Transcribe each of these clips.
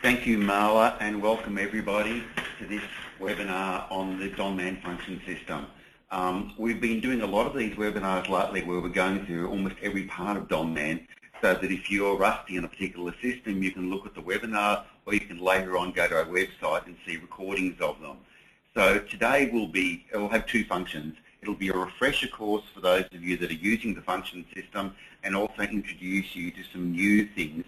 Thank you, Marla, and welcome everybody to this webinar on the Donman function system. We've been doing a lot of these webinars lately where we're going through almost every part of Donman, so that if you're rusty on a particular system, you can look at the webinar, or you can later on go to our website and see recordings of them. So today we'll have two functions. It'll be a refresher course for those of you that are using the function system, and also introduce you to some new things.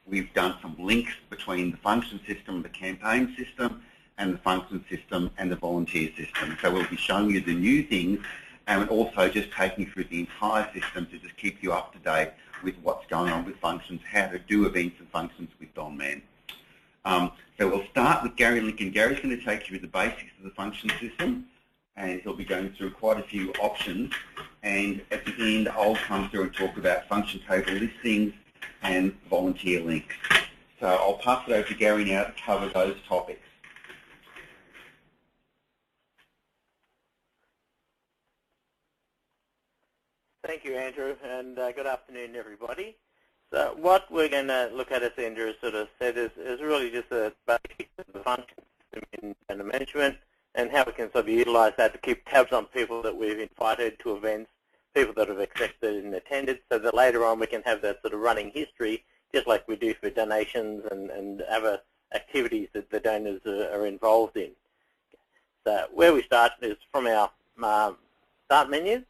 We've done some links between the function system, the campaign system, and the function system and the volunteer system. So we'll be showing you the new things and also just taking you through the entire system to just keep you up to date with what's going on with functions, how to do events and functions with Donman. So we'll start with Gary Lincoln. Gary's going to take you through the basics of the function system, and he'll be going through quite a few options. And at the end, I'll come through and talk about function table listings and volunteer links. So I'll pass it over to Gary now to cover those topics. Thank you, Andrew, and good afternoon, everybody. So what we're going to look at, as Andrew sort of said, is really just the basics of the function system in data management and how we can sort of utilize that to keep tabs on people that we've invited to events, people that have accepted and attended, so that later on we can have that sort of running history, just like we do for donations and other activities that the donors are involved in. So where we start is from our start menu.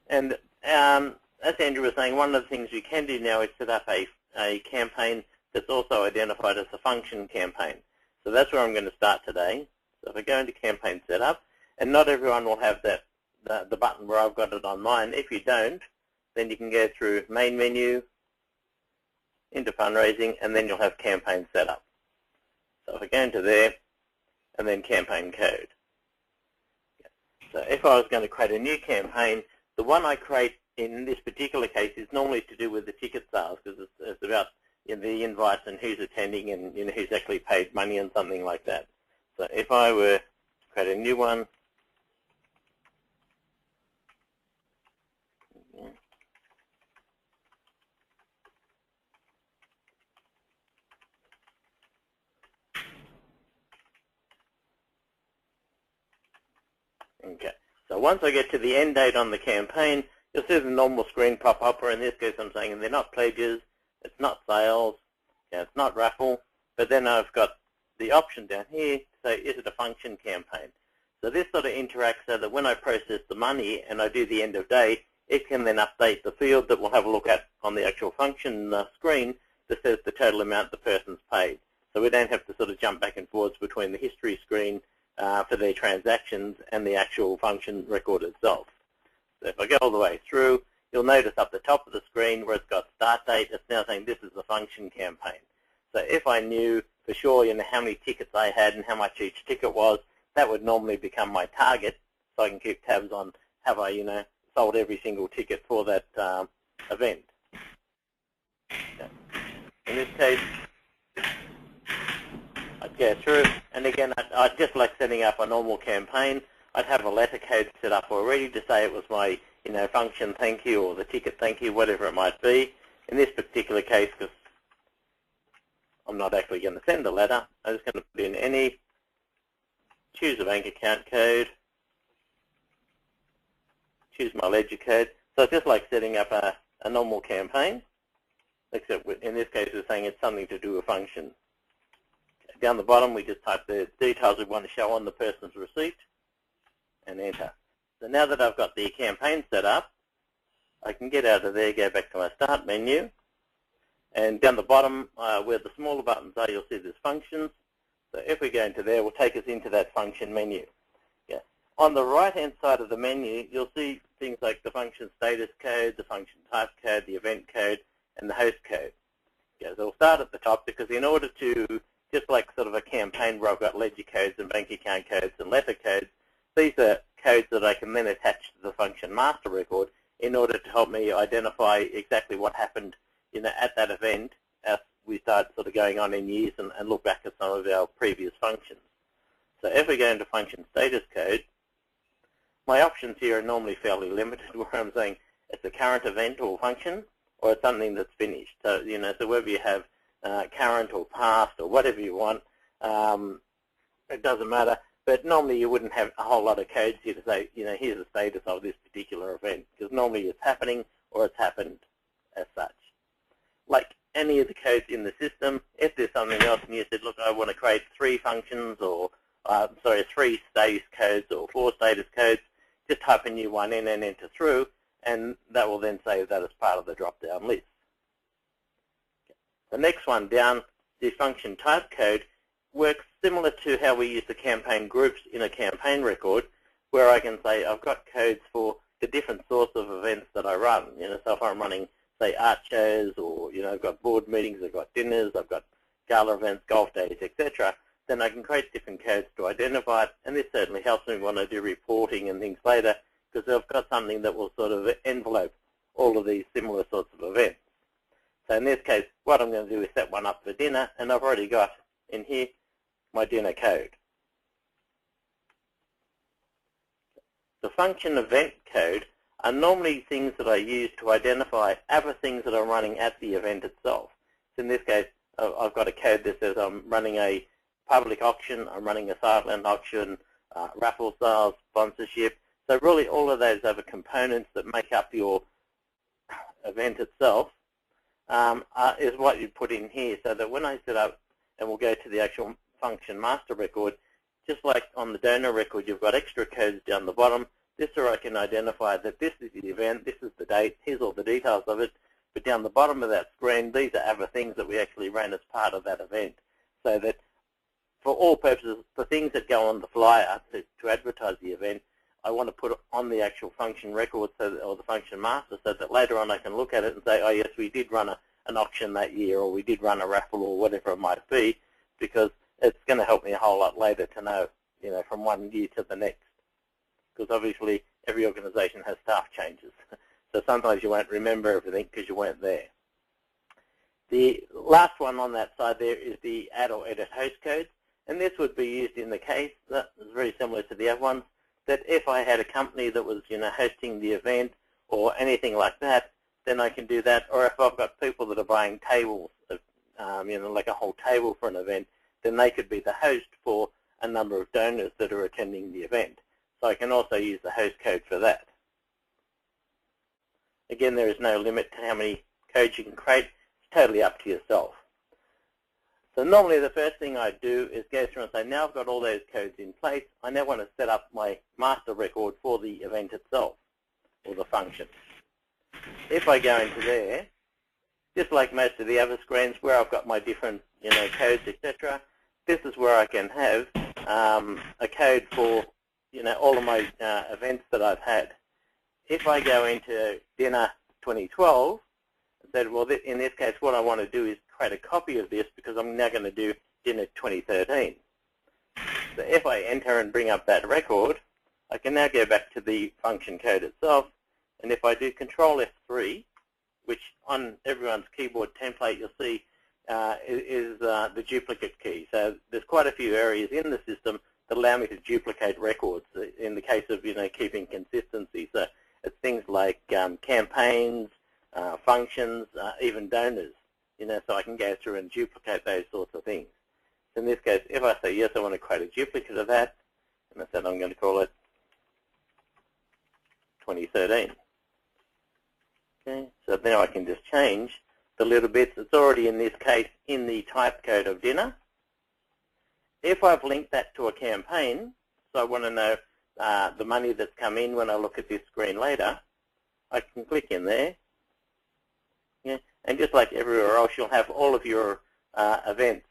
And as Andrew was saying, one of the things we can do now is set up a campaign that's also identified as a function campaign. So that's where I'm going to start today. So if I go into campaign setup, and not everyone will have that the button where I've got it on mine. If you don't, then you can go through main menu, into fundraising, and then you'll have campaign setup. So if I go into there, and then campaign code. So if I was going to create a new campaign, the one I create in this particular case is normally to do with the ticket sales, because it's about the invites and who's attending and who's actually paid money and something like that. So if I were to create a new one, okay. So once I get to the end date on the campaign, you'll see the normal screen pop up, or in this case I'm saying they're not pledges, it's not sales, it's not raffle, but then I've got the option down here to say, is it a function campaign? So this sort of interacts so that when I process the money and I do the end of day, it can then update the field that we'll have a look at on the actual function screen that says the total amount the person's paid. So we don't have to sort of jump back and forwards between the history screen for their transactions and the actual function record itself. So if I go all the way through, you'll notice up the top of the screen where it's got start date, it's now saying this is the function campaign. So if I knew for sure how many tickets I had and how much each ticket was, that would normally become my target, so I can keep tabs on have I sold every single ticket for that event. Okay. In this case, I'd go through, and again, I'd just like setting up a normal campaign. I'd have a letter code set up already to say it was my function thank you or the ticket thank you, whatever it might be. In this particular case, because I'm not actually going to send a letter, I'm just going to put in any, choose a bank account code, choose my ledger code. So it's just like setting up a normal campaign, except in this case we're saying it's something to do with function. Down the bottom, we just type the details we want to show on the person's receipt and enter. So now that I've got the campaign set up, I can get out of there, go back to my start menu, and down the bottom where the smaller buttons are, you'll see there's functions. So if we go into there, we'll take us into that function menu. Yeah. On the right-hand side of the menu, you'll see things like the function status code, the function type code, the event code, and the host code. Yeah, so we'll start at the top, because in order to, just like sort of a campaign where I've got ledger codes and bank account codes and letter codes, these are codes that I can then attach to the function master record in order to help me identify exactly what happened at that event as we start sort of going on in years and look back at some of our previous functions. So if we go into function status code, my options here are normally fairly limited, where I'm saying it's a current event or function, or it's something that's finished. So, so whether you have current or past or whatever you want. It doesn't matter. But normally you wouldn't have a whole lot of codes here to say, here's the status of this particular event, because normally it's happening or it's happened as such. Like any of the codes in the system, if there's something else and you said, look, I want to create 3 functions or, 3 status codes or 4 status codes, just type a new one in and enter through, and that will then save that as part of the drop-down list. The next one down, the function type code, works similar to how we use the campaign groups in a campaign record, where I can say I've got codes for the different sorts of events that I run. So if I'm running, say, art shows, or I've got board meetings, I've got dinners, I've got gala events, golf days, etc., then I can create different codes to identify it, and this certainly helps me when I do reporting and things later, because I've got something that will sort of envelope all of these similar sorts of events. So in this case, what I'm going to do is set one up for dinner, and I've already got in here my dinner code. The function event code are normally things that I use to identify other things that are running at the event itself. So in this case, I've got a code that says I'm running a public auction, I'm running a silent auction, raffle sales, sponsorship. So really all of those other components that make up your event itself is what you put in here, so that when I set up, and we'll go to the actual function master record, just like on the donor record, you've got extra codes down the bottom. This is where I can identify that this is the event, this is the date, here's all the details of it, but down the bottom of that screen, these are other things that we actually ran as part of that event. So that for all purposes, for things that go on the flyer to advertise the event, I want to put it on the actual function record, or the function master, so that later on I can look at it and say, oh yes, we did run an auction that year, or we did run a raffle, or whatever it might be, because it's going to help me a whole lot later to know, from one year to the next. Because obviously every organization has staff changes. So sometimes you won't remember everything because you weren't there. The last one on that side there is the add or edit host codes. And this would be used in the case, that is very similar to the other ones, that if I had a company that was hosting the event or anything like that, then I can do that. Or if I've got people that are buying tables, like a whole table for an event, then they could be the host for a number of donors that are attending the event. So I can also use the host code for that. Again, there is no limit to how many codes you can create. It's totally up to yourself. So normally the first thing I do is go through and say, now I've got all those codes in place, I now want to set up my master record for the event itself, or the function. If I go into there, just like most of the other screens where I've got my different codes, etc., this is where I can have a code for all of my events that I've had. If I go into dinner 2012, then, well, in this case, what I want to do is create a copy of this, because I'm now going to do dinner 2013. So if I enter and bring up that record, I can now go back to the function code itself, and if I do Control F3, which on everyone's keyboard template you'll see is the duplicate key. So there's quite a few areas in the system that allow me to duplicate records in the case of keeping consistency. So it's things like campaigns, functions, even donors. So I can go through and duplicate those sorts of things. So in this case, if I say yes, I want to create a duplicate of that, and I said I'm going to call it 2013. Okay, so now I can just change the little bits. It's already in this case in the type code of dinner. If I've linked that to a campaign, so I want to know the money that's come in when I look at this screen later, I can click in there. Yeah, and just like everywhere else, you'll have all of your events.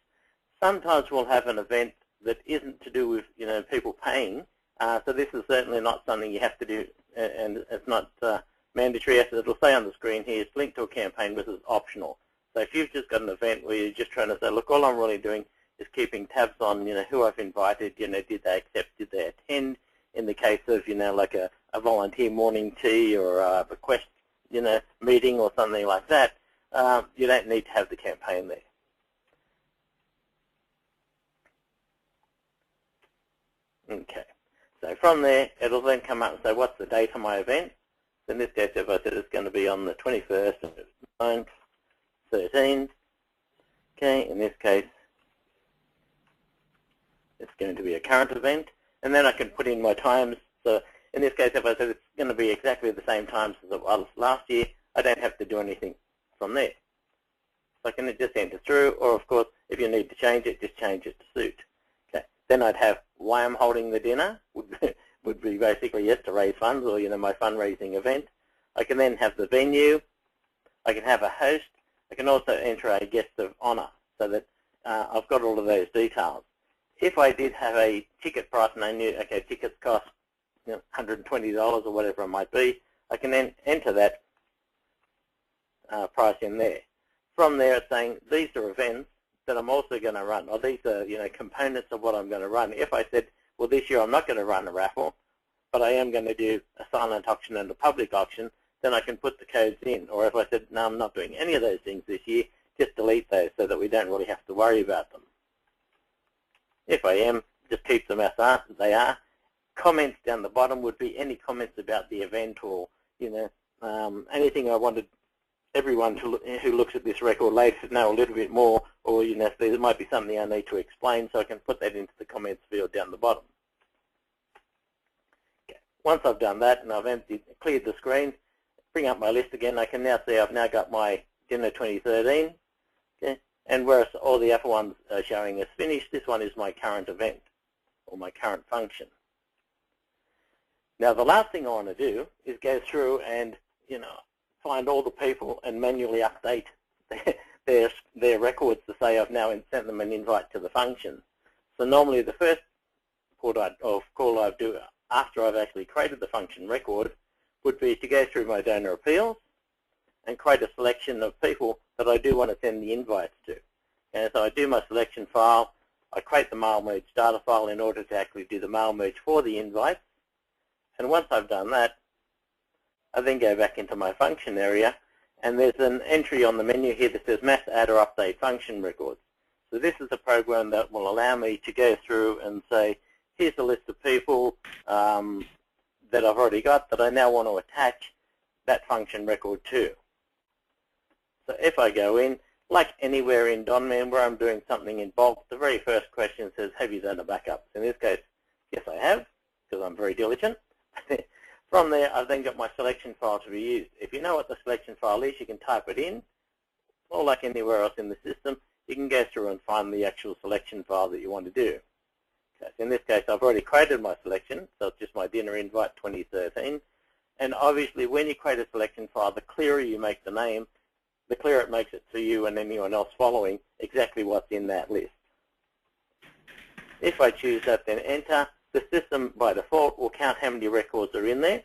Sometimes we'll have an event that isn't to do with people paying. So this is certainly not something you have to do, and it's not mandatory. It'll say on the screen here, it's linked to a campaign, but it's optional. So if you've just got an event where you're just trying to say, look, all I'm really doing is keeping tabs on who I've invited, did they accept, did they attend? In the case of like a volunteer morning tea or a request meeting or something like that, you don't need to have the campaign there. Okay, so from there, it'll then come up and say, what's the date of my event? In this case, if I said it's going to be on the 21st of 9/13, Okay, in this case, it's going to be a current event, and then I can put in my times. So in this case, if I said it's going to be exactly the same times as it was last year, I don't have to do anything from there. So I can just enter through, or of course, if you need to change it, just change it to suit. Okay. Then I'd have why I'm holding the dinner would be basically yes to raise funds, or my fundraising event. I can then have the venue. I can have a host. I can also enter a guest of honor, so that I've got all of those details. If I did have a ticket price and I knew, okay, tickets cost $120 or whatever it might be, I can then enter that price in there. From there, it's saying these are events that I'm also going to run, or these are components of what I'm going to run. If I said, well, this year I'm not going to run a raffle, but I am going to do a silent auction and a public auction, then I can put the codes in. Or if I said, no, I'm not doing any of those things this year, just delete those so that we don't really have to worry about them. If I am, just keep them as they are. Comments down the bottom would be any comments about the event, or anything I wanted everyone who looks at this record later to know a little bit more, or if there might be something I need to explain, so I can put that into the comments field down the bottom. Okay. Once I've done that and I've cleared the screen, bring up my list again, I can now see I've now got my dinner 2013. Okay. And whereas all the other ones are showing as finished, this one is my current event, or my current function. Now the last thing I want to do is go through and find all the people and manually update their records to say I've now sent them an invite to the function. So normally the first call I'd do after I've actually created the function record would be to go through my donor appeals and create a selection of people that I do want to send the invites to. And so I do my selection file, I create the mail merge data file in order to actually do the mail merge for the invites. And once I've done that, I then go back into my function area, and there's an entry on the menu here that says mass add or update function records. So this is a program that will allow me to go through and say, here's a list of people that I've already got that I now want to attach that function record to. So if I go in, like anywhere in Donman where I'm doing something in bulk, the very first question says, have you done a backup? In this case, yes I have, because I'm very diligent. From there, I've then got my selection file to be used. If you know what the selection file is, you can type it in, or like anywhere else in the system, you can go through and find the actual selection file that you want to do. Okay, so in this case, I've already created my selection, so it's just my dinner invite 2013. And obviously, when you create a selection file, the clearer you make the name, the clearer it makes it to you and anyone else following exactly what's in that list. If I choose that, then enter, the system by default will count how many records are in there.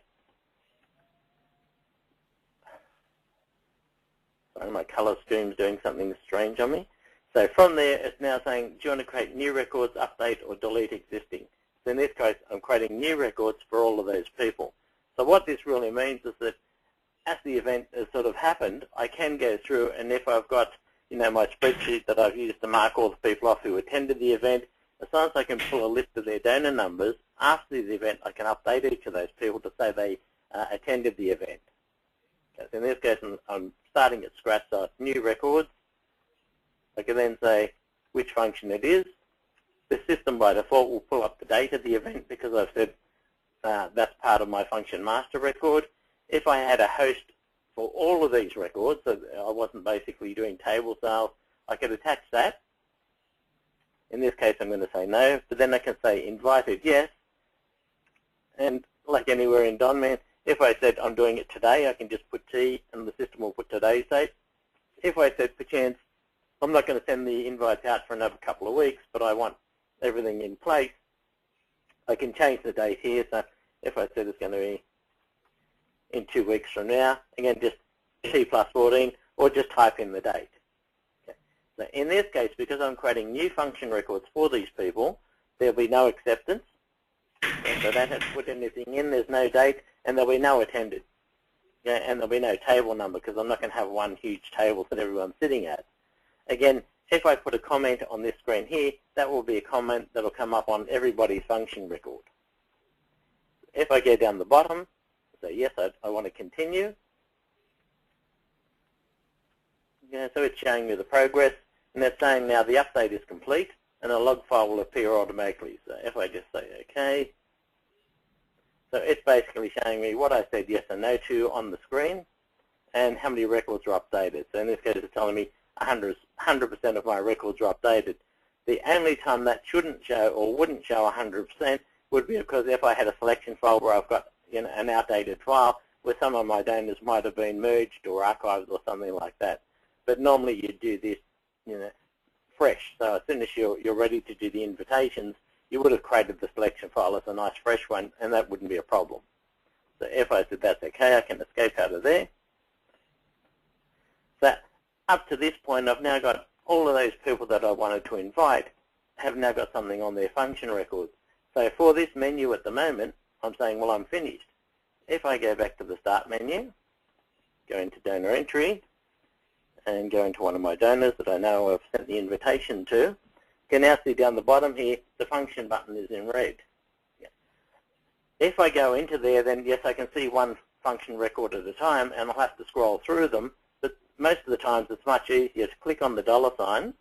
Sorry, my color scheme's doing something strange on me. So from there, it's now saying, do you want to create new records, update, or delete existing? So in this case, I'm creating new records for all of those people. So what this really means is that as the event has sort of happened, I can go through, and if I've got my spreadsheet that I've used to mark all the people off who attended the event, as long as I can pull a list of their donor numbers, after the event I can update each of those people to say they attended the event. Okay, so in this case I'm starting at scratch, so it's new records. I can then say which function it is. The system by default will pull up the date of the event because I've said that's part of my function master record. If I had a host for all of these records, so I wasn't basically doing table sales, I could attach that. In this case, I'm going to say no, but then I can say invited yes. And like anywhere in Donman, if I said I'm doing it today, I can just put T and the system will put today's date. If I said, perchance, I'm not going to send the invites out for another couple of weeks, but I want everything in place, I can change the date here. So if I said it's going to be in 2 weeks from now, again, just T plus 14, or just type in the date. So in this case, because I'm creating new function records for these people, there'll be no acceptance. So I don't have to put anything in, there's no date, and there'll be no attended. Yeah, and there'll be no table number because I'm not going to have one huge table that everyone's sitting at. Again, if I put a comment on this screen here, that will be a comment that will come up on everybody's function record. If I go down the bottom, say yes, I want to continue. Yeah, so it's showing me the progress. and it's saying now the update is complete, and a log file will appear automatically. So if I just say OK, so it's basically showing me what I said yes and no to on the screen, and how many records are updated. So in this case, it's telling me 100% of my records are updated. The only time that shouldn't show or wouldn't show 100% would be because if I had a selection file where I've got an outdated file where some of my donors might have been merged or archived or something like that. But normally you do this, fresh. So as soon as you're ready to do the invitations, you would have created the selection file as a nice fresh one, and that wouldn't be a problem. So if I said that's okay, I can escape out of there. So up to this point, I've now got all of those people that I wanted to invite have now got something on their function records. So for this menu at the moment, I'm saying, well, I'm finished. If I go back to the Start menu, go into Donor Entry, and go into one of my donors that I know I've sent the invitation to, you can now see down the bottom here, the function button is in red. If I go into there, then yes, I can see one function record at a time, and I'll have to scroll through them. But most of the times, it's much easier to click on the $sign.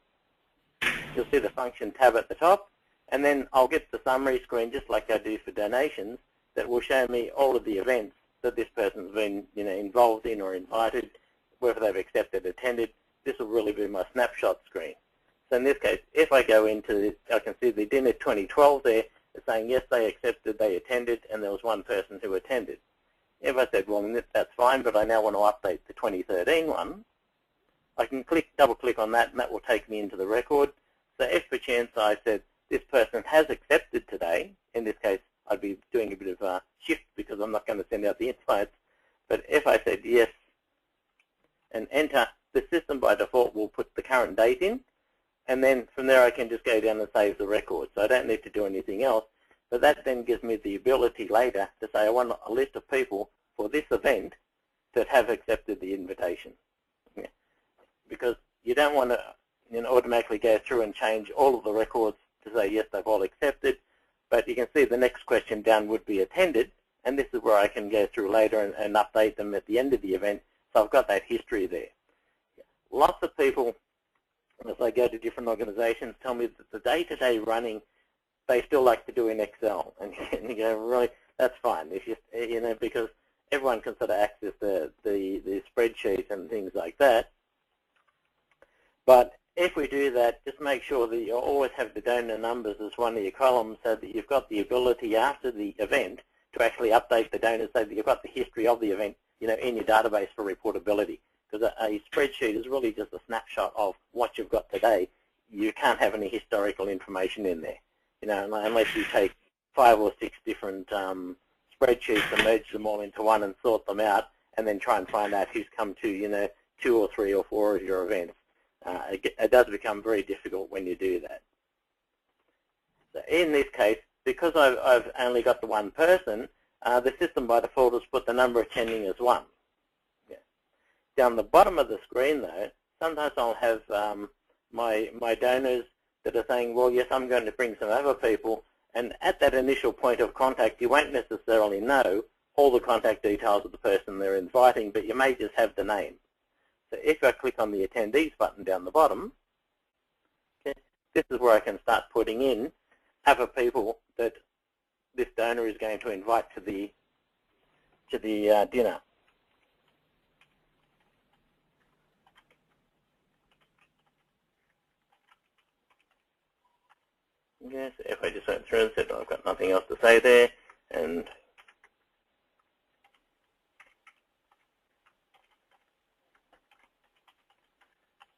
You'll see the function tab at the top, and then I'll get the summary screen, just like I do for donations, that will show me all of the events that this person's been involved in or invited, whether they've accepted, attended. This will really be my snapshot screen. So in this case, if I go into this, I can see the dinner 2012 there. It's saying, yes, they accepted, they attended, and there was one person who attended. If I said, well, that's fine, but I now want to update the 2013 one, I can double-click on that, and that will take me into the record. So if, per chance, I said, this person has accepted today, in this case, I'd be doing a bit of a shift because I'm not going to send out the invites. But if I said yes and enter, the system by default will put the current date in, and then from there I can just go down and save the record. So I don't need to do anything else. But that then gives me the ability later to say I want a list of people for this event that have accepted the invitation. Yeah. Because you don't want to automatically go through and change all of the records to say yes, they've all accepted. But you can see the next question down would be attended, and this is where I can go through later and update them at the end of the event. So I've got that history there. Lots of people, as I go to different organizations, tell me that the day-to-day running, they still like to do in Excel. And you go, really, that's fine. If you, because everyone can sort of access the spreadsheet and things like that. But if we do that, just make sure that you always have the donor numbers as one of your columns so that you've got the ability after the event to actually update the donors so that you've got the history of the event in your database for reportability. Because a spreadsheet is really just a snapshot of what you've got today. You can't have any historical information in there, unless you take 5 or 6 different spreadsheets and merge them all into one and sort them out, and then try and find out who's come to 2 or 3 or 4 of your events. It does become very difficult when you do that. So in this case, because I've only got the one person, the system by default has put the number attending as 1. Yeah. Down the bottom of the screen, though, sometimes I'll have my donors that are saying, well, yes, I'm going to bring some other people, and at that initial point of contact, you won't necessarily know all the contact details of the person they're inviting, but you may just have the name. So if I click on the Attendees button down the bottom, okay, this is where I can start putting in other people that this donor is going to invite to the dinner. Yes, if I just went through and said, I've got nothing else to say there, and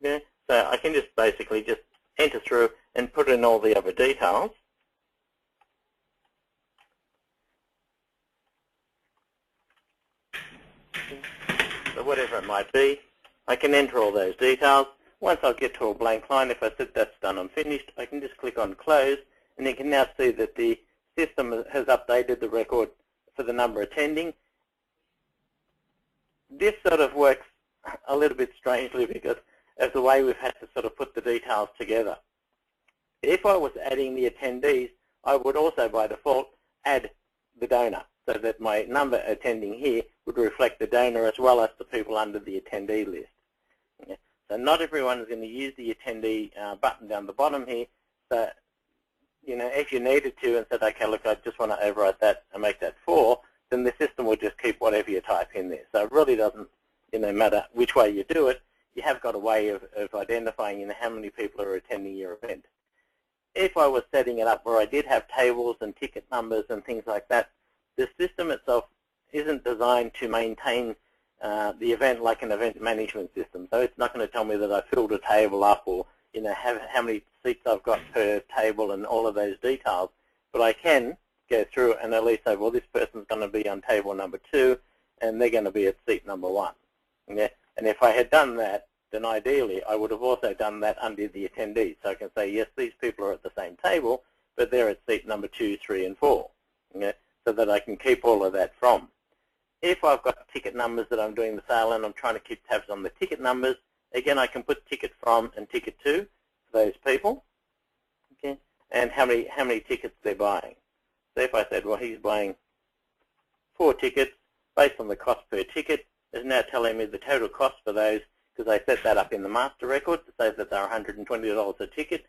yeah, so I can just basically just enter through and put in all the other details. So whatever it might be, I can enter all those details. Once I get to a blank line, if I said that's done, I'm finished, I can just click on Close, and you can now see that the system has updated the record for the number attending. This sort of works a little bit strangely because of the way we've had to sort of put the details together. If I was adding the attendees, I would also by default add the donor so that my number attending here would reflect the donor as well as the people under the attendee list. Okay. So not everyone is going to use the attendee button down the bottom here. So, if you needed to and said, okay, look, I just want to overwrite that and make that 4, then the system will just keep whatever you type in there. So it really doesn't, matter which way you do it. You have got a way of identifying, how many people are attending your event. If I was setting it up where I did have tables and ticket numbers and things like that, the system itself isn't designed to maintain the event like an event management system. So it's not going to tell me that I filled a table up or how many seats I've got per table and all of those details. But I can go through and at least say, well, this person's going to be on table number 2 and they're going to be at seat number 1. Okay? And if I had done that, then ideally I would have also done that under the attendees. So I can say, yes, these people are at the same table, but they're at seat number 2, 3, and 4. Okay? So that I can keep all of that from. If I've got ticket numbers that I'm doing the sale and I'm trying to keep tabs on the ticket numbers, again, I can put ticket from and ticket to for those people, okay, and how many tickets they're buying. So if I said, well, he's buying 4 tickets based on the cost per ticket, it's now telling me the total cost for those because I set that up in the master record to say that they're $120 a ticket.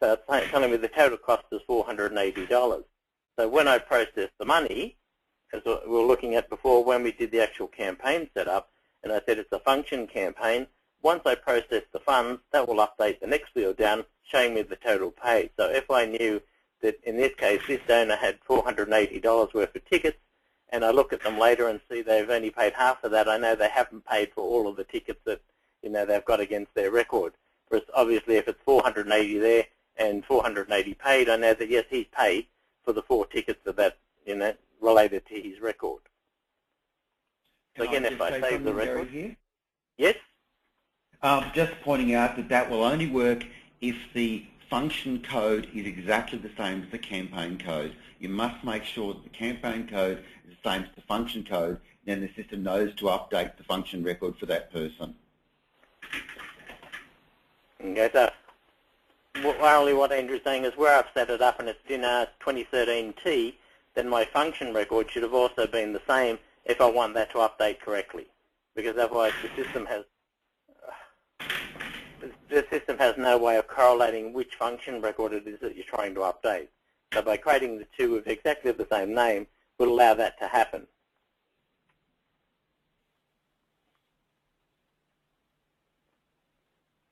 So it's telling me the total cost is $480. So when I process the money, as we were looking at before when we did the actual campaign setup, and I said it's a function campaign, once I process the funds, that will update the next field down, showing me the total paid. So if I knew that in this case this donor had $480 worth of tickets, and I look at them later and see they've only paid half of that, I know they haven't paid for all of the tickets that they've got against their record. Whereas obviously if it's 480 there and 480 paid, I know that yes, he's paid for the 4 tickets that related to his record. So again, if I save the record here? Yes? Just pointing out that will only work if the function code is exactly the same as the campaign code. You must make sure that the campaign code is the same as the function code, then the system knows to update the function record for that person. Okay, so only what Andrew's saying is where I've set it up and it's in 2013T, then my function record should have also been the same if I want that to update correctly. Because otherwise the system has no way of correlating which function record it is that you're trying to update. So by creating the 2 with exactly the same name will allow that to happen.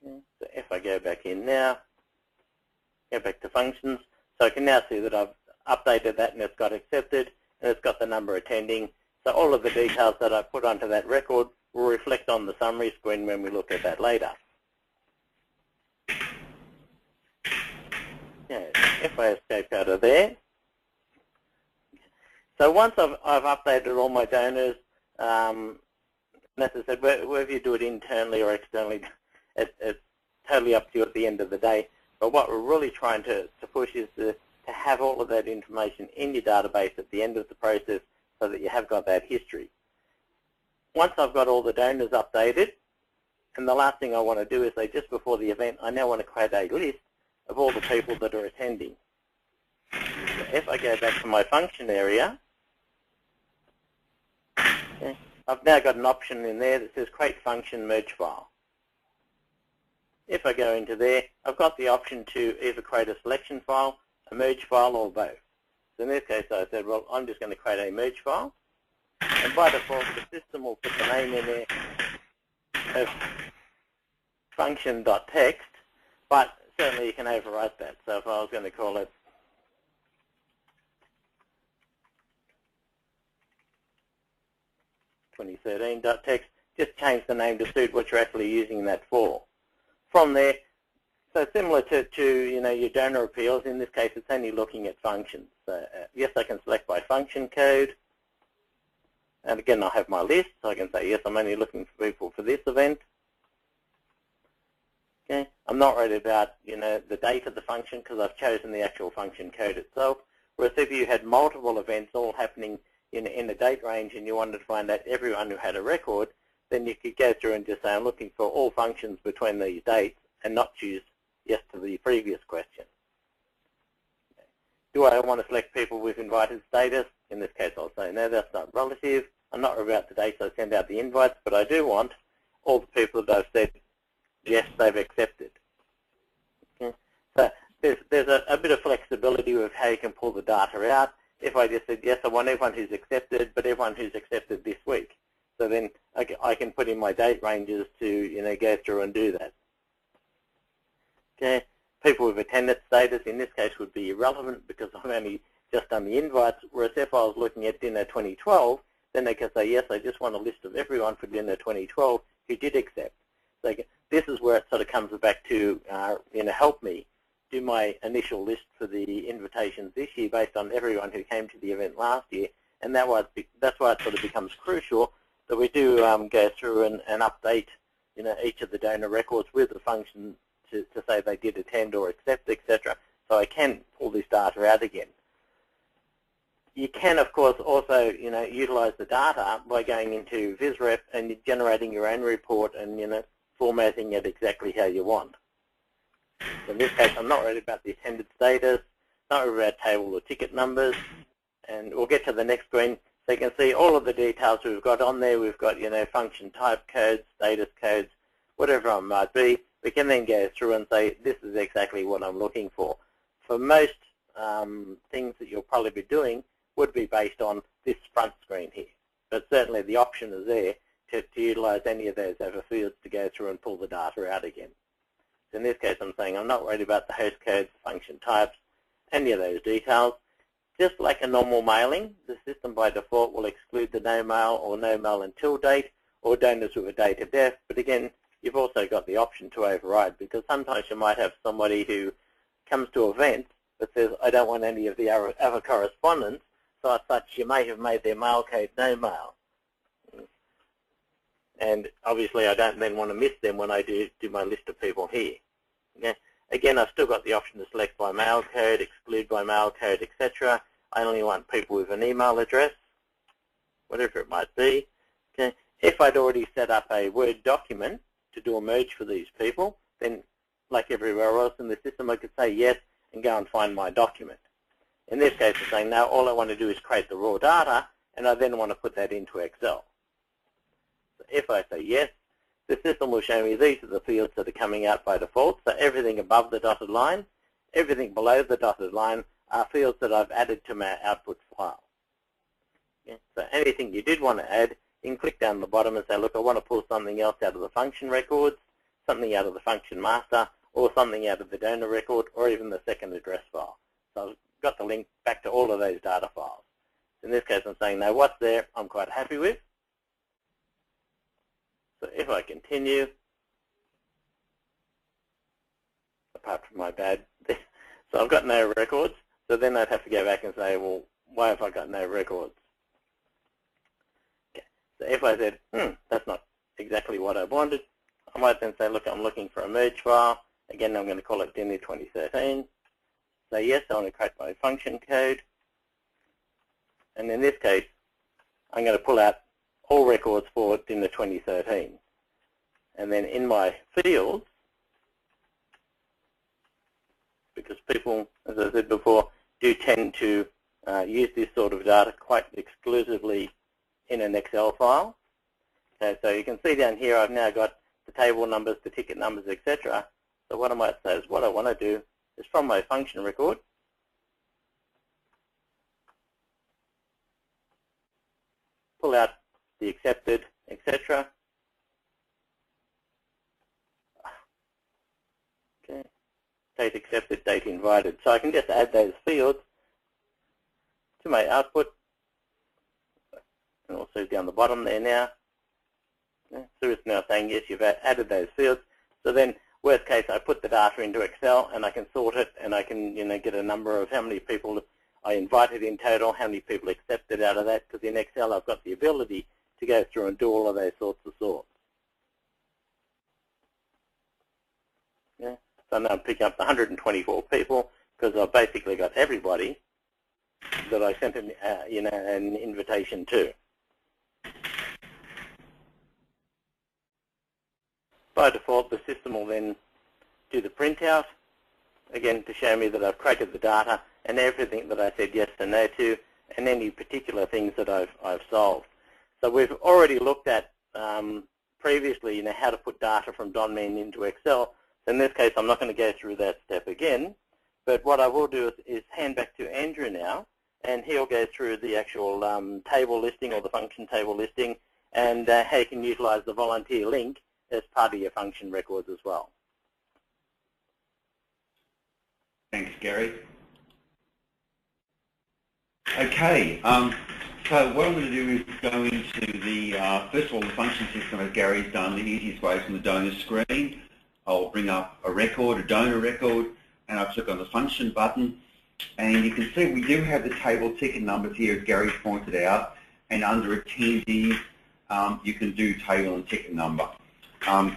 Okay, so if I go back in now, go back to functions, so I can now see that I've updated that and it's got accepted and it's got the number attending. So all of the details that I put onto that record will reflect on the summary screen when we look at that later. Okay, if I escape out of there. So once I've updated all my donors, as I said, whether you do it internally or externally, it's totally up to you at the end of the day. But what we're really trying to push is to have all of that information in your database at the end of the process so that you have got that history. Once I've got all the donors updated, and the last thing I want to do is say just before the event, I now want to create a list of all the people that are attending. So if I go back to my function area, okay, I've now got an option in there that says create function merge file. If I go into there, I've got the option to either create a selection file, a merge file, or both. So in this case, I said, well, I'm just going to create a merge file. And by default, the system will put the name in there of function.txt, but certainly you can overwrite that. So if I was going to call it .txt, just change the name to suit what you're actually using that for. From there, so similar to your donor appeals, in this case it's only looking at functions. So yes, I can select by function code, and again I have my list, so I can say yes, I'm only looking for people for this event. Okay, I'm not worried about the date of the function because I've chosen the actual function code itself. Whereas if you had multiple events all happening in a date range and you wanted to find out everyone who had a record, then you could go through and just say I'm looking for all functions between these dates and not choose yes to the previous question. Okay. Do I want to select people with invited status? In this case I'll say no, that's not relative. I'm not worried about the dates I send out the invites, but I do want all the people that I've said yes, they've accepted. Okay. So there's a bit of flexibility with how you can pull the data out. If I just said, yes, I want everyone who's accepted, but everyone who's accepted this week. So then I can put in my date ranges to, go through and do that. Okay. People with attendance status in this case would be irrelevant because I've only just done the invites, whereas if I was looking at dinner 2012, then they could say, yes, I just want a list of everyone for dinner 2012 who did accept. So this is where it sort of comes back to, help me do my initial list for the invitations this year based on everyone who came to the event last year, and that's why it sort of becomes crucial that we do go through and update, each of the donor records with the function to say they did attend or accept, etc. So I can pull this data out again. You can, of course, also, utilize the data by going into VisRep and generating your own report and, formatting it exactly how you want. So in this case, I'm not worried about the attended status, not worried about table or ticket numbers, and we'll get to the next screen. So you can see all of the details we've got on there. We've got, function type codes, status codes, whatever it might be. We can then go through and say, this is exactly what I'm looking for. For most things that you'll probably be doing would be based on this front screen here. But certainly the option is there to utilize any of those other fields to go through and pull the data out again. So in this case, I'm saying I'm not worried about the host codes, function types, any of those details. Just like a normal mailing, the system by default will exclude the no mail or no mail until date or donors with a date of death. But again, you've also got the option to override, because sometimes you might have somebody who comes to events but says, I don't want any of the other correspondence, so as such you may have made their mail code no mail. And obviously I don't then want to miss them when I do my list of people here. Okay? Again, I've still got the option to select by mail code, exclude by mail code, etc. I only want people with an email address, whatever it might be. Okay? If I'd already set up a Word document to do a merge for these people, then like everywhere else in the system, I could say yes and go and find my document. In this case, I'm saying, no, all I want to do is create the raw data, and I then want to put that into Excel. So if I say yes, the system will show me these are the fields that are coming out by default. So everything above the dotted line, everything below the dotted line are fields that I've added to my output file. Okay? So anything you did want to add, you can click down the bottom and say, look, I want to pull something else out of the function records, something out of the function master, or something out of the donor record, or even the second address file. So I've got the link back to all of those data files. In this case, I'm saying, no, what's there I'm quite happy with. So if I continue, apart from my bad, so I've got no records, so then I'd have to go back and say, well, why have I got no records? Okay. So if I said, that's not exactly what I wanted, I might then say, look, I'm looking for a merge file. Again, I'm going to call it dinner 2013. So yes, I want to create my function code. And in this case, I'm going to pull out all records for dinner 2013. And then in my fields, because people, as I said before, do tend to use this sort of data quite exclusively in an Excel file. Okay, so you can see down here I've now got the table numbers, the ticket numbers, etc. So what I might say is what I want to do is from my function record, pull out the accepted, etc. Okay, date accepted, date invited. So I can just add those fields to my output. And we'll see down the bottom there now. Okay, so it's now saying, yes, you've added those fields. So then, worst case, I put the data into Excel and I can sort it and I can get a number of how many people I invited in total, how many people accepted out of that, because in Excel I've got the ability to go through and do all of those sorts of sorts. Yeah. So now I'm picking up the 124 people because I've basically got everybody that I sent an invitation to. By default, the system will then do the printout, again, to show me that I've created the data and everything that I said yes and no to, and any particular things that I've solved. So we've already looked at previously, how to put data from Donman into Excel. So in this case, I'm not going to go through that step again. But what I will do is hand back to Andrew now, and he'll go through the actual table listing or the function table listing, and how you can utilize the volunteer link as part of your function records as well. Thanks, Gary. Okay, so what I'm going to do is go into the, first of all, the function system as Gary's done, the easiest way from the donor screen. I'll bring up a record, a donor record, and I'll click on the function button. And you can see we do have the table ticket numbers here, as Gary pointed out, and under attendees, you can do table and ticket number. And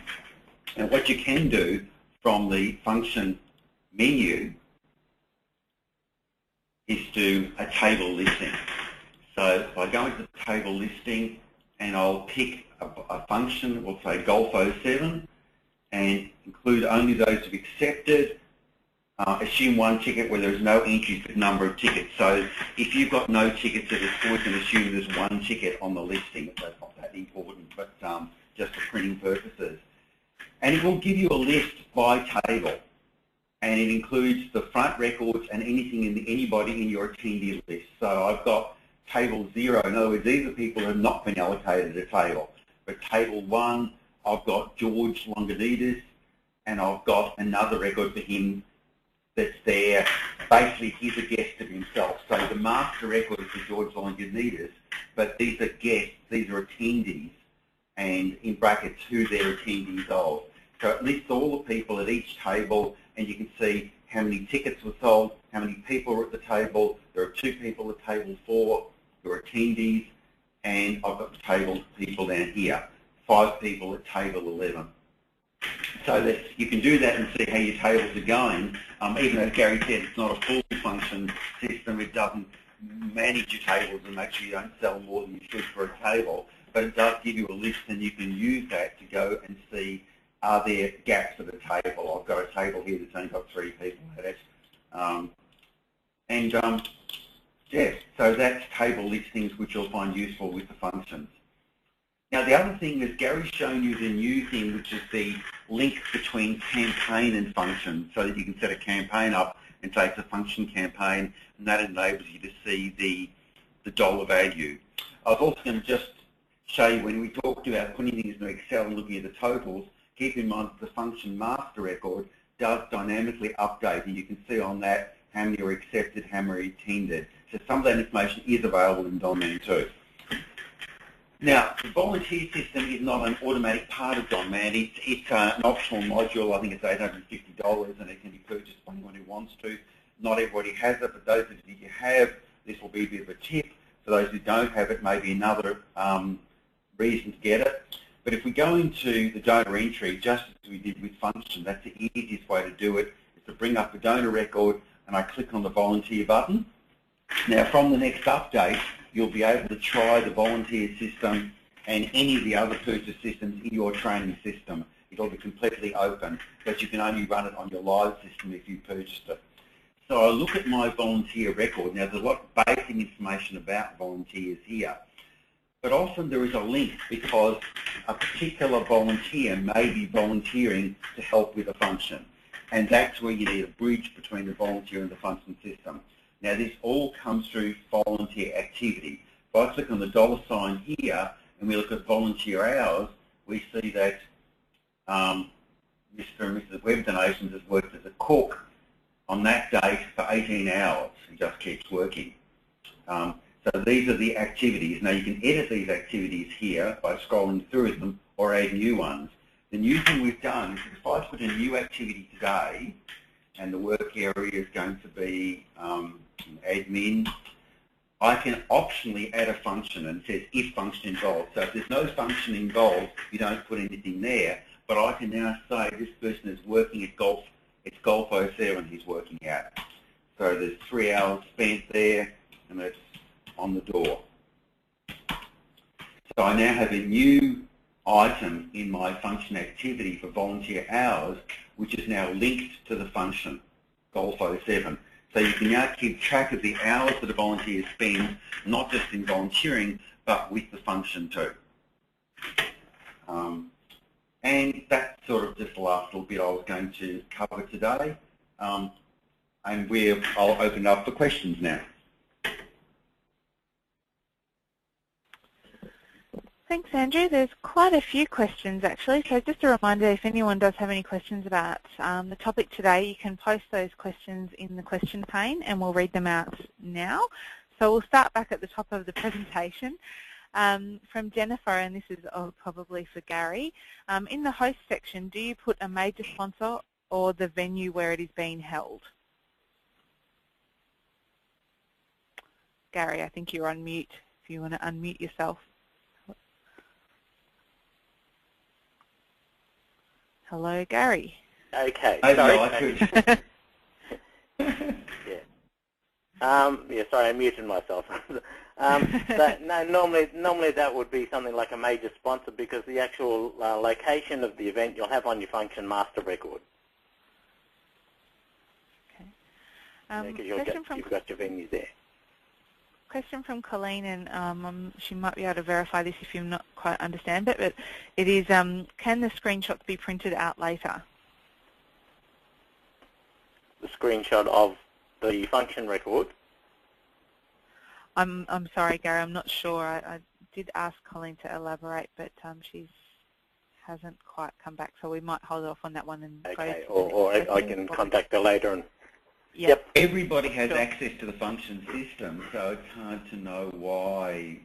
what you can do from the function menu is do a table listing. So if I go into the table listing and I'll pick a function, we'll say Golf07, and include only those to be accepted. Assume one ticket where there's no entries but number of tickets. So if you've got no tickets, it's always going to assume there's one ticket on the listing. That's not that important, but just for printing purposes. And it will give you a list by table. And it includes the front records and anything in anybody in your attendee list. So I've got table 0. In other words, these are people who have not been allocated a table. But table 1, I've got George Longinidis, and I've got another record for him that's there. Basically, he's a guest of himself. So the master record is for George Longinidis, but these are guests, these are attendees, and in brackets, who they're attendees of. So it lists all the people at each table, and you can see how many tickets were sold, how many people were at the table. There are 2 people at table 4 who are attendees, and I've got the table people down here, 5 people at table 11. So that you can do that and see how your tables are going. Even though Gary said it's not a full function system, it doesn't manage your tables and make sure you don't sell more than you should for a table, but it does give you a list, and you can use that to go and see, are there gaps at the table? I've got a table here that's only got 3 people at it. Yeah, so that's table listings, which you'll find useful with the functions. Now, the other thing is Gary's shown you the new thing, which is the link between campaign and function, so that you can set a campaign up and say it's a function campaign, and that enables you to see the dollar value. I was also going to just show you, when we talked about putting things into Excel and looking at the totals, keep in mind that the function master record does dynamically update, and you can see on that how many are accepted, how many are attended. So some of that information is available in Donman too. Now, the volunteer system is not an automatic part of Donman. It's an optional module. I think it's $850, and it can be purchased by anyone who wants to. Not everybody has it, but those of you who have, this will be a bit of a tip. For those who don't have it, maybe another reason to get it. But if we go into the donor entry, just as we did with function, that's the easiest way to do it, is to bring up a donor record, and I click on the volunteer button. Now, from the next update, you'll be able to try the volunteer system and any of the other purchase systems in your training system. It'll be completely open, but you can only run it on your live system if you purchased it. So I look at my volunteer record. Now, there's a lot of basic information about volunteers here, but often there is a link because a particular volunteer may be volunteering to help with a function, and that's where you need a bridge between the volunteer and the function system. Now, this all comes through volunteer activity. If I click on the $ here and we look at volunteer hours, we see that Mr. and Mrs. Web Donations has worked as a cook on that date for 18 hours. He just keeps working. So these are the activities. Now, you can edit these activities here by scrolling through them or add new ones. The new thing we've done is if I put a new activity today, and the work area is going to be admin, I can optionally add a function, and it says if function involved. So if there's no function involved, you don't put anything there, but I can now say this person is working at golf, it's Golf07 he's working at. So there's 3 hours spent there, and it's on the door. So I now have a new item in my function activity for volunteer hours, which is now linked to the function, Golf07. So you can now keep track of the hours that a volunteer spends, not just in volunteering, but with the function too. And that's sort of just the last little bit I was going to cover today. And I'll open it up for questions now. Thanks, Andrew. There's quite a few questions, actually. So just a reminder, if anyone does have any questions about the topic today, you can post those questions in the question pane, and we'll read them out now. So we'll start back at the top of the presentation. From Jennifer, and this is probably for Gary. In the host section, do you put a major sponsor or the venue where it is being held? Gary, I think you're on mute, if you want to unmute yourself. Hello, Gary. Okay. Sorry. Yeah, sorry, I muted myself. No, normally that would be something like a major sponsor, because the actual location of the event you'll have on your function master record. Okay. Because you've got your venue there. Question from Colleen, and she might be able to verify this if you not quite understand it, but it is, can the screenshots be printed out later? The screenshot of the function record? I'm sorry, Gary, I'm not sure. I did ask Colleen to elaborate, but she hasn't quite come back, so we might hold off on that one. And okay, go or I can contact her later. And yep. Everybody has access to the function system, so it's hard to know why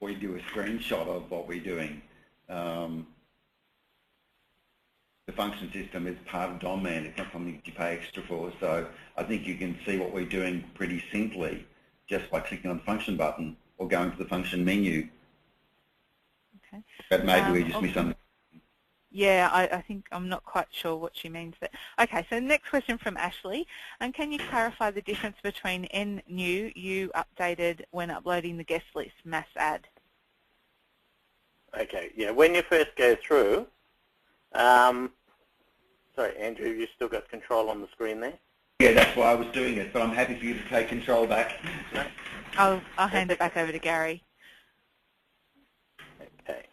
we do a screenshot of what we're doing. The function system is part of Donman. It's not something that you pay extra for, so I think you can see what we're doing pretty simply just by clicking on the function button or going to the function menu. Okay. But maybe we just misunderstood. Yeah, I think I'm not quite sure what she means. But okay, so next question from Ashley. And can you clarify the difference between new, you updated when uploading the guest list, mass add? Okay, yeah, when you first go through, sorry, Andrew, you still got control on the screen there? Yeah, that's why I was doing it, but I'm happy for you to take control back. I'll hand it back over to Gary. Okay.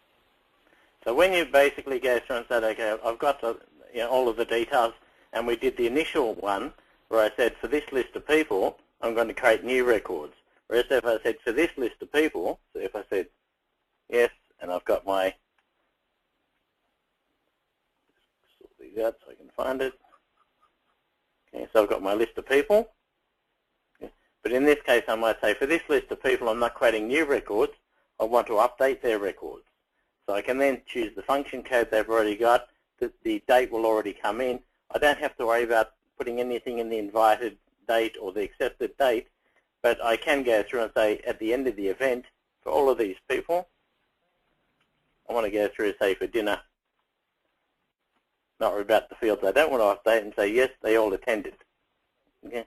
So when you basically go through and say, okay, I've got all of the details, and we did the initial one where I said, for this list of people, I'm going to create new records. Whereas if I said, for this list of people, so if I said, yes, and I've got my, sort these out so I can find it. Okay, so I've got my list of people. Okay. But in this case, I might say, for this list of people, I'm not creating new records. I want to update their records. So I can then choose the function code they've already got. The date will already come in. I don't have to worry about putting anything in the invited date or the accepted date, but I can go through and say, at the end of the event, for all of these people, I want to go through and say, for dinner, not worry about the fields I don't want to update, and say, yes, they all attended. Okay?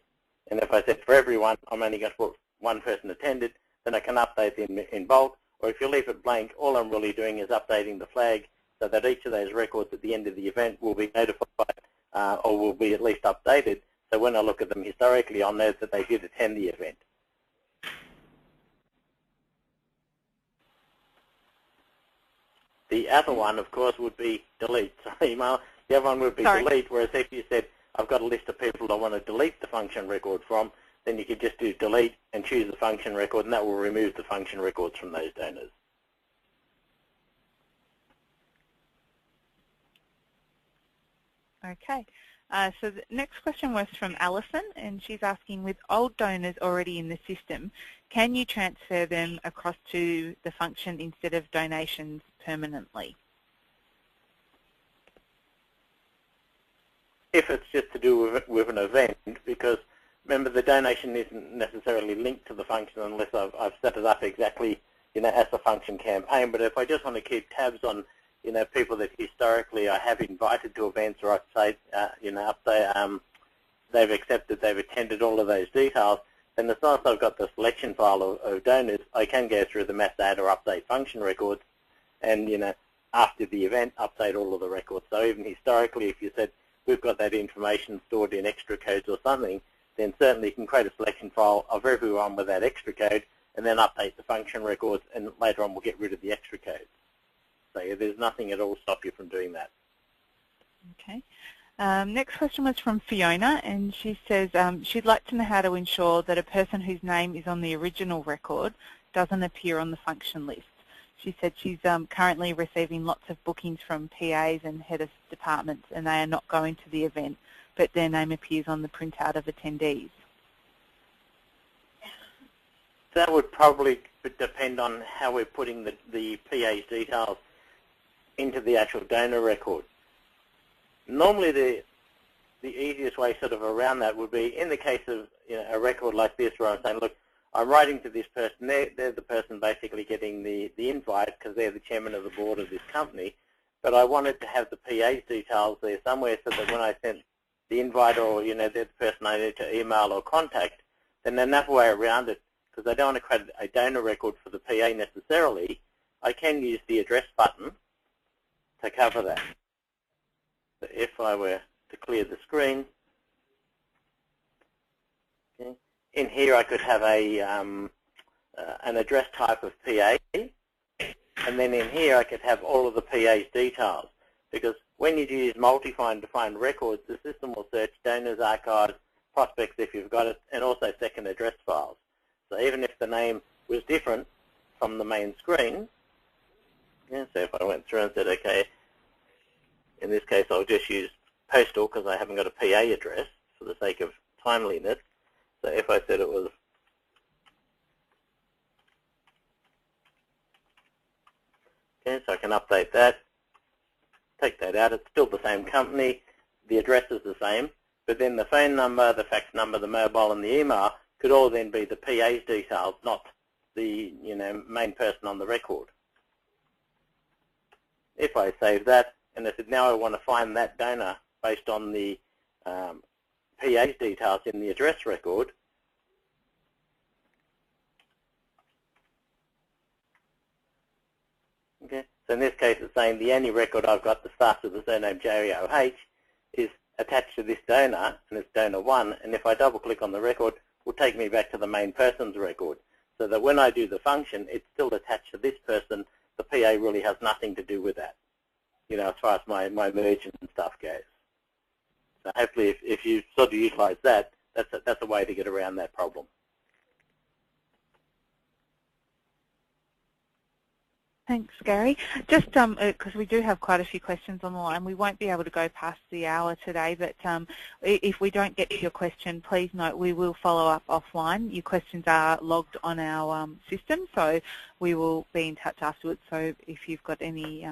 And if I said for everyone, I'm only going to put one person attended, then I can update them in bulk. Or if you leave it blank, all I'm really doing is updating the flag so that each of those records at the end of the event will be notified or will be at least updated. So when I look at them historically, I'll know that they did attend the event. The other one, of course, would be delete. Sorry, the other one would be delete, whereas if you said, I've got a list of people I want to delete the function record from, then you could just do delete and choose the function record, and that will remove the function records from those donors. Okay. So the next question was from Alison, and she's asking, with old donors already in the system, can you transfer them across to the function instead of donations permanently? If it's just to do with an event, because remember the donation isn't necessarily linked to the function unless I've set it up exactly, as a function campaign. But if I just want to keep tabs on, people that historically I have invited to events, or I'd say, they've accepted, they've attended, all of those details, then as long as I've got the selection file of donors, I can go through the mass add or update function records, and after the event, update all of the records. So even historically, if you said we've got that information stored in extra codes or something, then certainly you can create a selection file of everyone with that extra code and then update the function records, and later on we'll get rid of the extra codes. So there's nothing at all stop you from doing that. Okay. Next question was from Fiona, and she says she'd like to know how to ensure that a person whose name is on the original record doesn't appear on the function list. She said she's currently receiving lots of bookings from PAs and head of departments, and they are not going to the event, but their name appears on the printout of attendees. That would probably depend on how we're putting the PA's details into the actual donor record. Normally the easiest way sort of around that would be in the case of a record like this where I'm saying, look, I'm writing to this person, they're the person basically getting the invite because they're the chairman of the board of this company, but I wanted to have the PA's details there somewhere so that when I sent the invite or they're the person I need to email or contact, then there's another way around it because I don't want to create a donor record for the PA necessarily. I can use the address button to cover that. So if I were to clear the screen, okay, in here I could have an address type of PA, and then in here I could have all of the PA's details. Because when you use multi-find to find records, the system will search donors, archives, prospects if you've got it, and also second address files. So even if the name was different from the main screen, so if I went through and said, okay, in this case I'll just use postal because I haven't got a PA address for the sake of timeliness. So if I said it was so I can update that, take that out. It's still the same company, the address is the same, but then the phone number, the fax number, the mobile, and the email could all then be the PA's details, not the main person on the record. If I save that and I said now I want to find that donor based on the PA's details in the address record, okay. So in this case it's saying the only record I've got that starts with the surname J-O-H is attached to this donor, and it's donor 1, and if I double click on the record, it will take me back to the main person's record, so that when I do the function, it's still attached to this person. The PA really has nothing to do with that, as far as my merge and stuff goes. So hopefully if you sort of utilize that, that's a way to get around that problem. Thanks, Gary. Just because we do have quite a few questions on the line, we won't be able to go past the hour today, but if we don't get to your question, please note we will follow up offline. Your questions are logged on our system, so we will be in touch afterwards. So if you've got any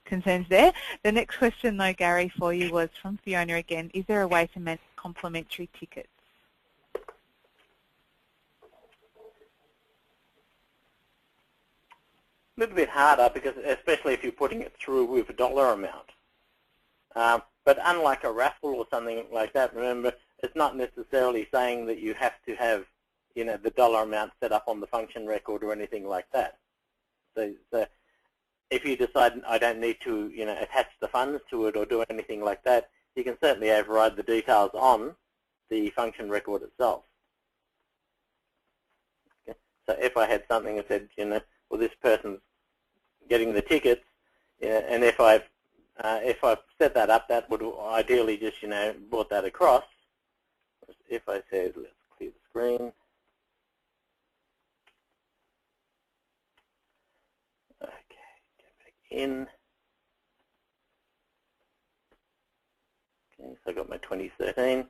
concerns there. The next question, though, Gary, for you was from Fiona again. Is there a way to manage complimentary tickets? A little bit harder, because especially if you're putting it through with a dollar amount. But unlike a raffle or something like that, remember, it's not necessarily saying that you have to have, the dollar amount set up on the function record or anything like that. So if you decide I don't need to, attach the funds to it or do anything like that, you can certainly override the details on the function record itself. Okay. So if I had something that said, well, this person's getting the tickets, and if I've set that up, that would ideally just, brought that across. If I said, let's clear the screen. Okay, go back in. Okay, so I got my 2013. Okay.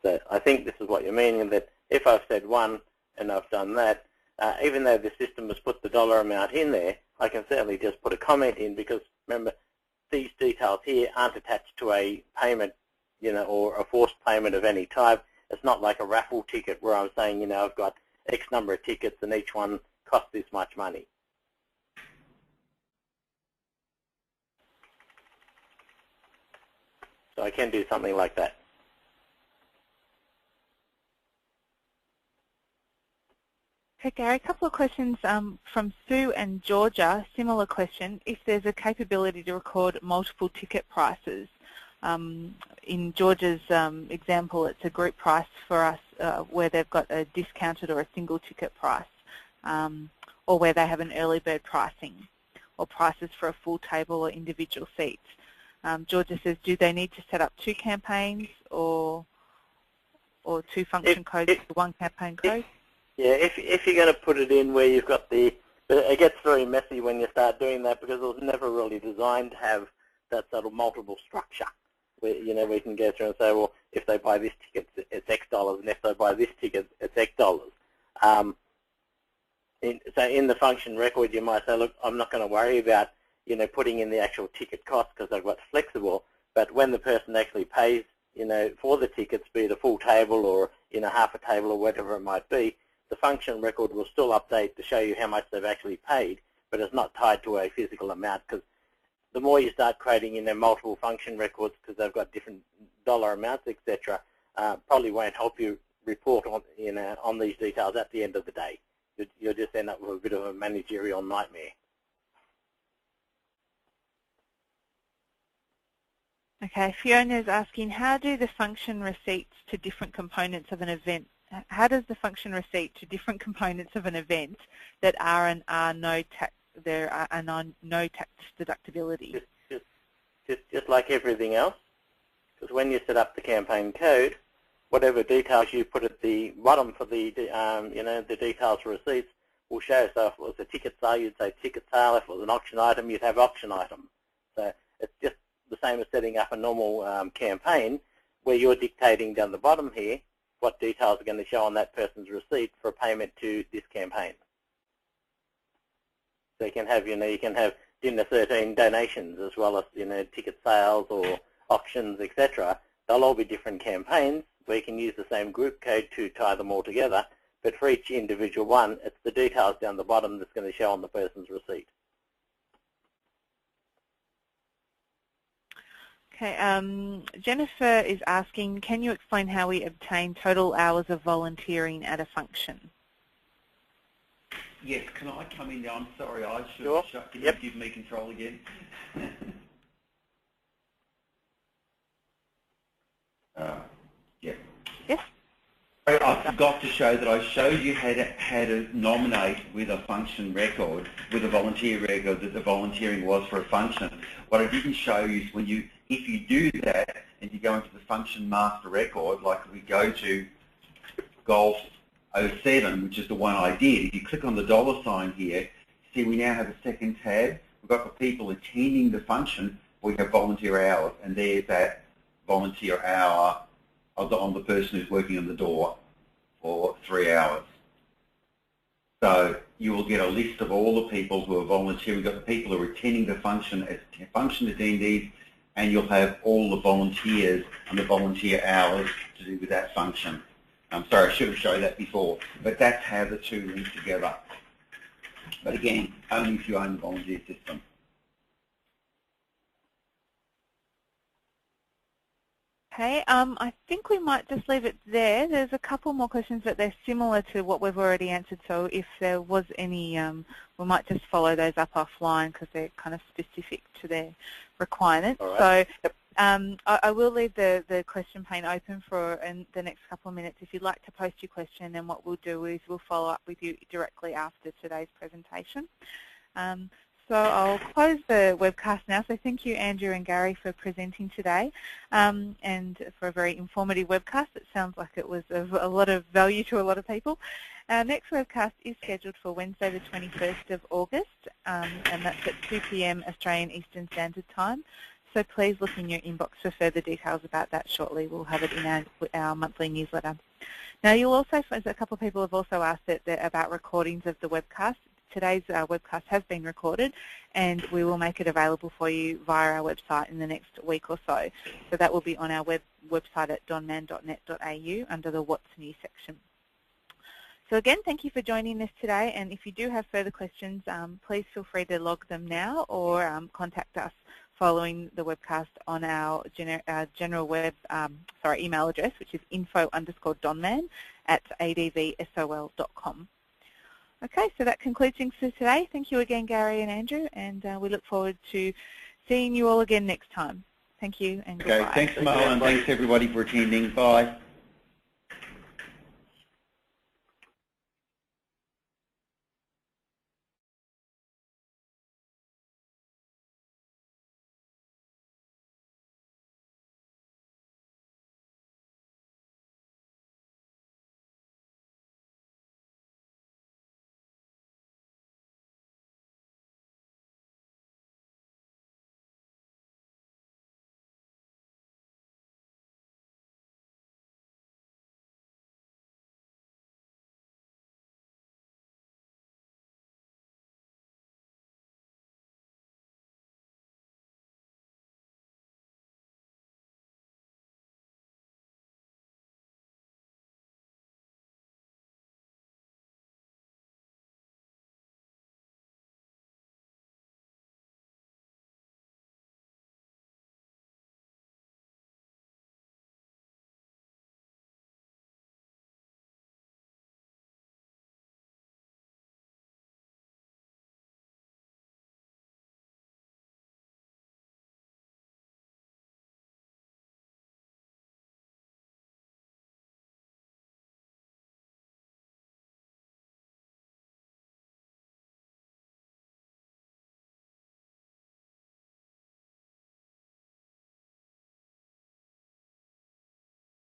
So I think this is what you're meaning, that if I've said 1 and I've done that, even though the system has put the dollar amount in there, I can certainly just put a comment in, because remember, these details here aren't attached to a payment, or a forced payment of any type. It's not like a raffle ticket where I'm saying, I've got X number of tickets and each one costs this much money. So I can do something like that. Okay, Gary, a couple of questions from Sue and Georgia. Similar question: if there's a capability to record multiple ticket prices. In Georgia's example, it's a group price for us where they've got a discounted or a single ticket price, or where they have an early bird pricing. or prices for a full table or individual seats. Georgia says, do they need to set up 2 campaigns or 2 function codes for 1 campaign code? Yeah, if you're going to put it in where you've got it gets very messy when you start doing that, because it was never really designed to have that sort of multiple structure where, where you can go through and say, well, if they buy this ticket, it's X dollars, and if they buy this ticket, it's X dollars. So in the function record, you might say, look, I'm not going to worry about, putting in the actual ticket cost because I've got flexible, but when the person actually pays, for the tickets, be it a full table or, half a table or whatever it might be, the function record will still update to show you how much they've actually paid, but it's not tied to a physical amount, because the more you start creating multiple function records because they've got different dollar amounts, etc., probably won't help you report on on these details at the end of the day. You'll just end up with a bit of a managerial nightmare. Okay, Fiona is asking, how do the function receipts to different components of an event? How does the function receipt to different components of an event that are and are no tax deductibility? Just like everything else, because when you set up the campaign code, whatever details you put at the bottom for the the details for receipts will show. So if it was a ticket sale, you'd say ticket sale. If it was an auction item, you'd have auction item. So it's just the same as setting up a normal campaign, where you're dictating down the bottom here what details are going to show on that person's receipt for payment to this campaign. So you can have, you can have dinner 13 donations as well as, ticket sales or auctions, etc. They'll all be different campaigns where you can use the same group code to tie them all together, but for each individual one, it's the details down the bottom that's going to show on the person's receipt. Okay, Jennifer is asking, can you explain how we obtain total hours of volunteering at a function? Yes, can I come in now? I'm sorry, I should sure. have shut. Can you give me control again? Yeah. Yes. I forgot to show that I showed you how to nominate with a function record, with a volunteer record, that the volunteering was for a function. What I didn't show you is if you do that and you go into the function master record, like we go to Golf 07, which is the one I did, if you click on the $ here, see we now have a second tab. We've got the people attending the function, we have volunteer hours, and there's that volunteer hour on the person who's working on the door for 3 hours. So you will get a list of all the people who are volunteering. You've got the people who are attending the function as function attendees, and you'll have all the volunteers and the volunteer hours to do with that function. I'm sorry, I should have shown that before, but that's how the two link together. But again, only if you own the volunteer system. Okay, I think we might just leave it there. There's a couple more questions, but they're similar to what we've already answered, so if there was any, we might just follow those up offline because they're kind of specific to their requirements. Right. So I will leave the question pane open for the next couple of minutes if you'd like to post your question, and what we'll do is we'll follow up with you directly after today's presentation. So I'll close the webcast now. So thank you, Andrew and Gary, for presenting today and for a very informative webcast. It sounds like it was of a lot of value to a lot of people. Our next webcast is scheduled for Wednesday the 21st of August, and that's at 2 p.m. Australian Eastern Standard Time. So please look in your inbox for further details about that shortly. We'll have it in our monthly newsletter. Now, you'll also, as a couple of people have also asked about recordings of the webcast. Today's webcast has been recorded, and we will make it available for you via our website in the next week or so. So that will be on our website at donman.net.au under the What's New section. So again, thank you for joining us today, and if you do have further questions, please feel free to log them now or contact us following the webcast on our general email address, which is info_donman@advsol.com. Okay, so that concludes things for today. Thank you again, Gary and Andrew, and we look forward to seeing you all again next time. Thank you and goodbye. Okay, thanks, Marla, and thanks everybody for attending. Bye.